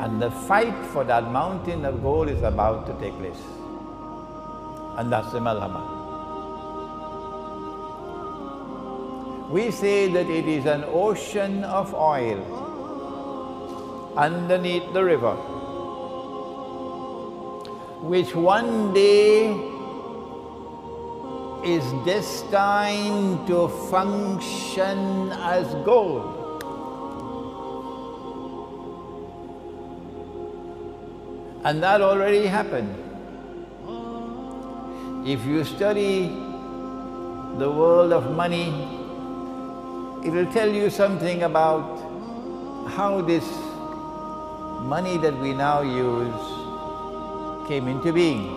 And the fight for that mountain of gold is about to take place. And that's the Malhama. We say that it is an ocean of oil underneath the river, which one day is destined to function as gold. And that already happened. If you study the world of money, it will tell you something about how this money that we now use came into being.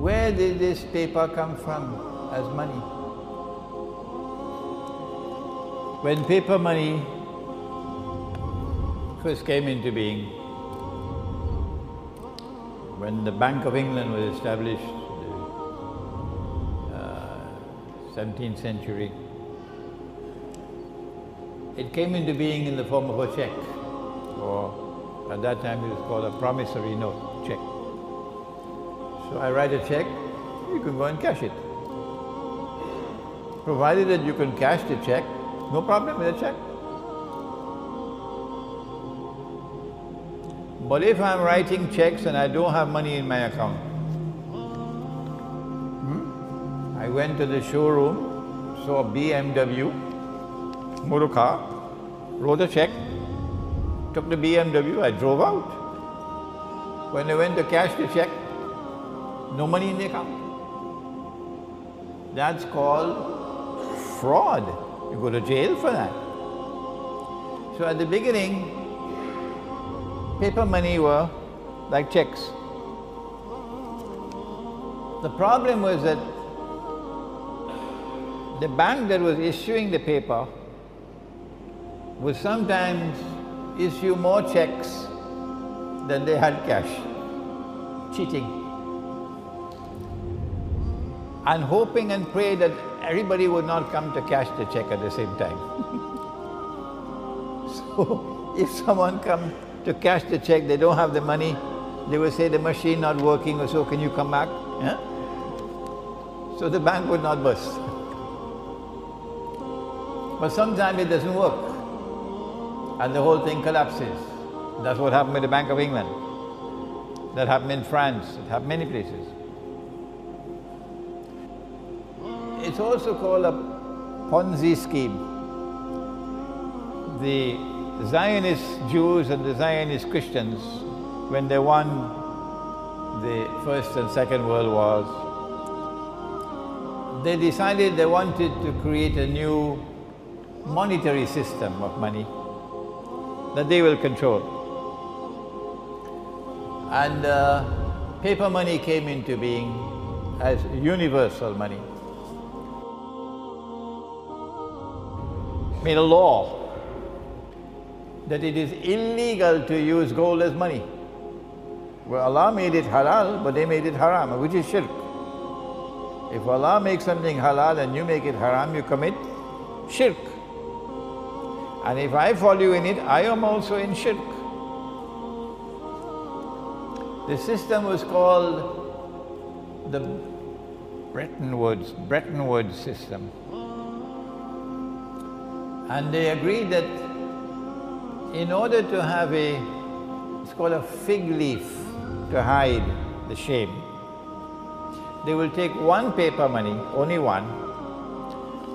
Where did this paper come from as money? When paper money first came into being, when the Bank of England was established, 17th century, it came into being in the form of a check, or at that time it was called a promissory note check. So I write a check, you can go and cash it. Provided that you can cash the check, no problem with the check. But if I'm writing checks and I don't have money in my account, I went to the showroom, saw a BMW, motor car, wrote a check, took the BMW, I drove out. When I went to cash the check, no money in the account. That's called fraud. You go to jail for that. So at the beginning, paper money were like checks. The problem was that the bank that was issuing the paper would sometimes issue more checks than they had cash. Cheating. And hoping and pray that everybody would not come to cash the check at the same time. So if someone comes to cash the check, they don't have the money, they will say the machine not working or so, can you come back? Yeah? So the bank would not burst. But sometimes it doesn't work and the whole thing collapses. That's what happened with the Bank of England. That happened in France, it happened many places. It's also called a Ponzi scheme. The Zionist Jews and the Zionist Christians, when they won the First and Second World Wars, they decided they wanted to create a new monetary system of money that they will control. And paper money came into being as universal money. Made a law that it is illegal to use gold as money. Well, Allah made it halal, but they made it haram, which is shirk. If Allah makes something halal and you make it haram, you commit shirk. And if I follow you in it, I am also in shirk. The system was called the Bretton Woods system. And they agreed that in order to have it's called a fig leaf to hide the shame, they will take one paper money, only one,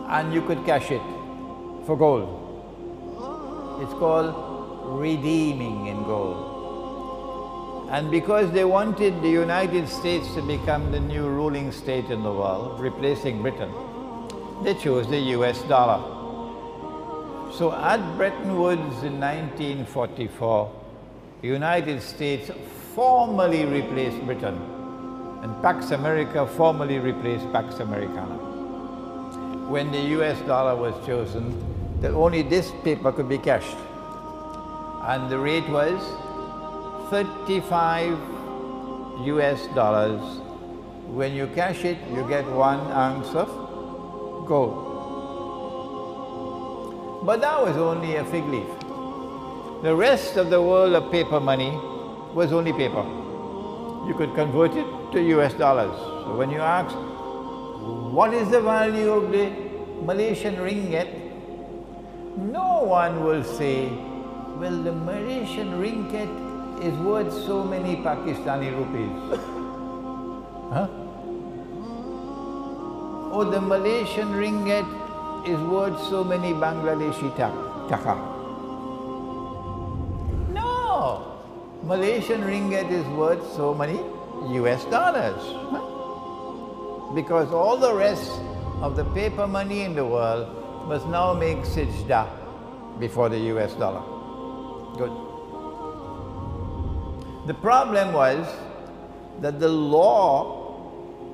and you could cash it for gold. It's called redeeming in gold. And because they wanted the United States to become the new ruling state in the world, replacing Britain, they chose the US dollar. So at Bretton Woods in 1944, the United States formally replaced Britain, and Pax America formally replaced Pax Americana. When the US dollar was chosen, that only this paper could be cashed. And the rate was 35 US dollars. When you cash it, you get 1 ounce of gold. But that was only a fig leaf. The rest of the world of paper money was only paper. You could convert it to US dollars. So when you ask, what is the value of the Malaysian ringgit? No one will say, well, the Malaysian ringgit is worth so many Pakistani rupees. Huh? Or the Malaysian ringgit is worth so many Bangladeshi taka. No! Malaysian ringgit is worth so many US dollars. Huh? Because all the rest of the paper money in the world must now make sajda before the US dollar. Good. The problem was that the law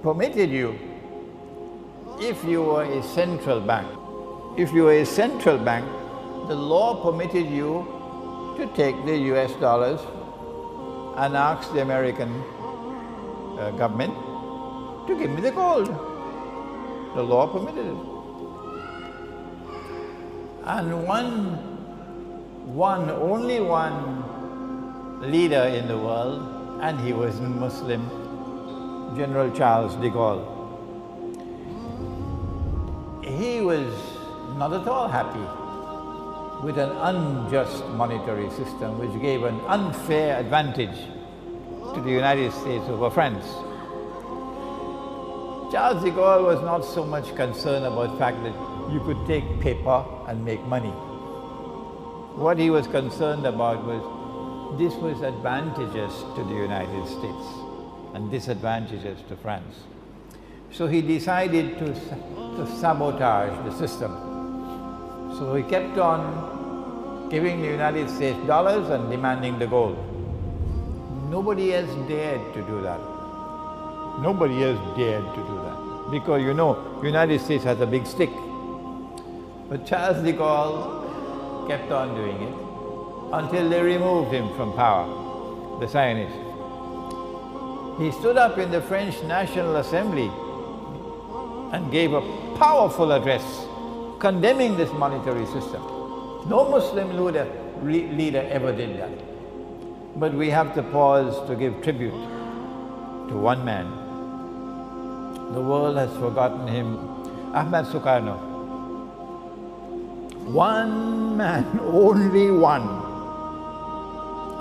permitted you, if you were a central bank, the law permitted you to take the US dollars and ask the American government to give me the gold. The law permitted it. And only one leader in the world, and he was Muslim, General Charles de Gaulle. He was not at all happy with an unjust monetary system which gave an unfair advantage to the United States over France. Charles de Gaulle was not so much concerned about the fact that you could take paper and make money. What he was concerned about was this was advantageous to the United States and disadvantageous to France. So he decided to sabotage the system. So he kept on giving the United States dollars and demanding the gold. Nobody has dared to do that. Nobody has dared to do that. Because you know, the United States has a big stick. But Charles de Gaulle kept on doing it until they removed him from power, the Zionists. He stood up in the French National Assembly and gave a powerful address condemning this monetary system. No Muslim leader ever did that. But we have to pause to give tribute to one man. The world has forgotten him, Ahmad Sukarno. One man, only one,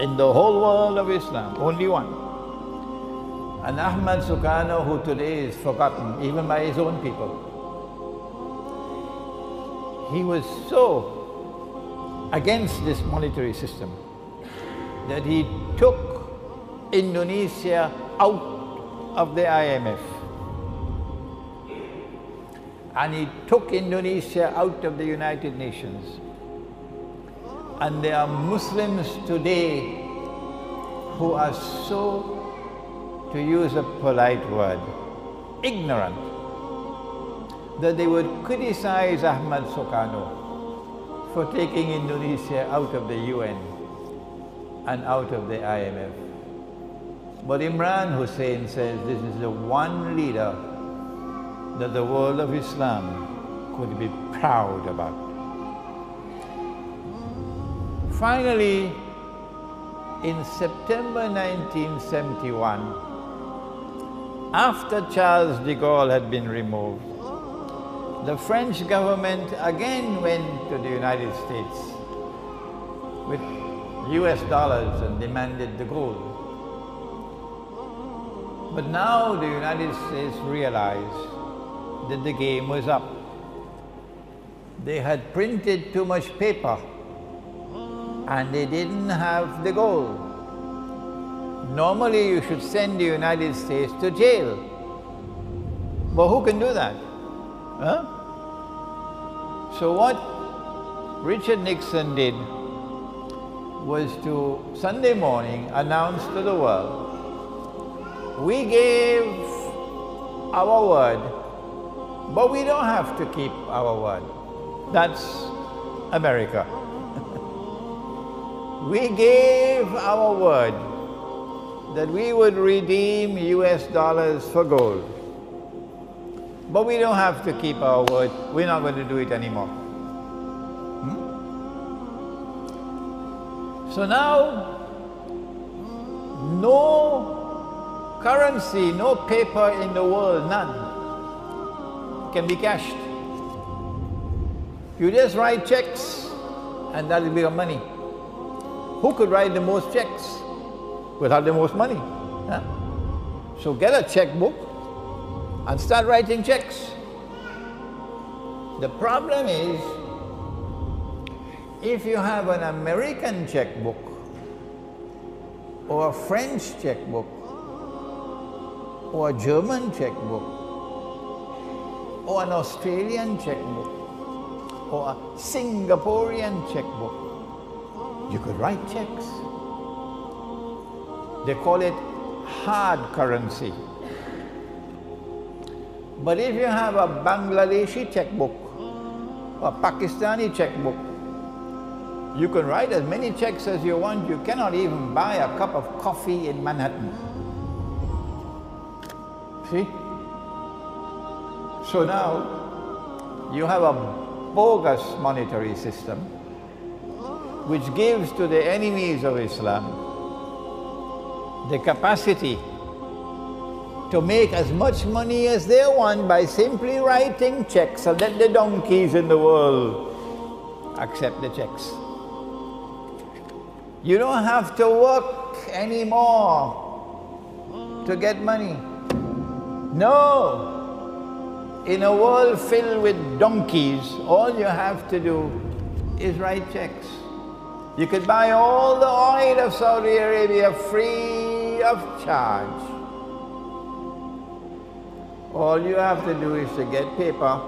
in the whole world of Islam, only one. And Ahmad Sukarno, who today is forgotten even by his own people. He was so against this monetary system that he took Indonesia out of the IMF. And he took Indonesia out of the United Nations. And there are Muslims today who are so, to use a polite word, ignorant, that they would criticize Ahmad Sukarno for taking Indonesia out of the UN and out of the IMF. But Imran Hussein says this is the one leader that the world of Islam could be proud about. Finally, in September 1971, after Charles de Gaulle had been removed, the French government again went to the United States with US dollars and demanded the gold. But now the United States realized that the game was up. They had printed too much paper and they didn't have the gold. Normally you should send the United States to jail. But who can do that? Huh? So what Richard Nixon did was to, Sunday morning, announce to the world, we gave our word, but we don't have to keep our word. That's America. We gave our word that we would redeem US dollars for gold. But we don't have to keep our word. We're not going to do it anymore. So now, no currency, no paper in the world, none, can be cashed. You just write checks and that will be your money. Who could write the most checks without the most money? Huh? So get a checkbook and start writing checks. The problem is, if you have an American checkbook or a French checkbook or a German checkbook or an Australian checkbook or a Singaporean checkbook, you could write checks. They call it hard currency. But if you have a Bangladeshi checkbook or a Pakistani checkbook, you can write as many checks as you want. You cannot even buy a cup of coffee in Manhattan. See? So now you have a bogus monetary system which gives to the enemies of Islam the capacity to make as much money as they want by simply writing checks and let the donkeys in the world accept the checks. You don't have to work anymore to get money. No. In a world filled with donkeys, all you have to do is write checks. You could buy all the oil of Saudi Arabia free of charge. All you have to do is to get paper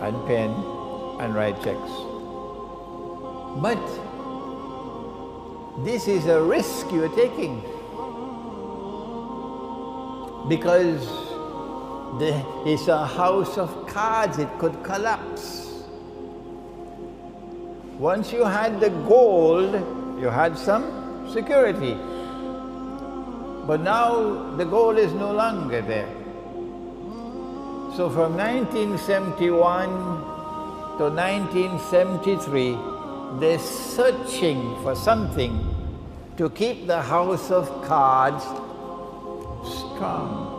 and pen and write checks. But this is a risk you're taking, because it's a house of cards. It could collapse. Once you had the gold, you had some security. But now the gold is no longer there. So from 1971 to 1973, they're searching for something to keep the house of cards strong.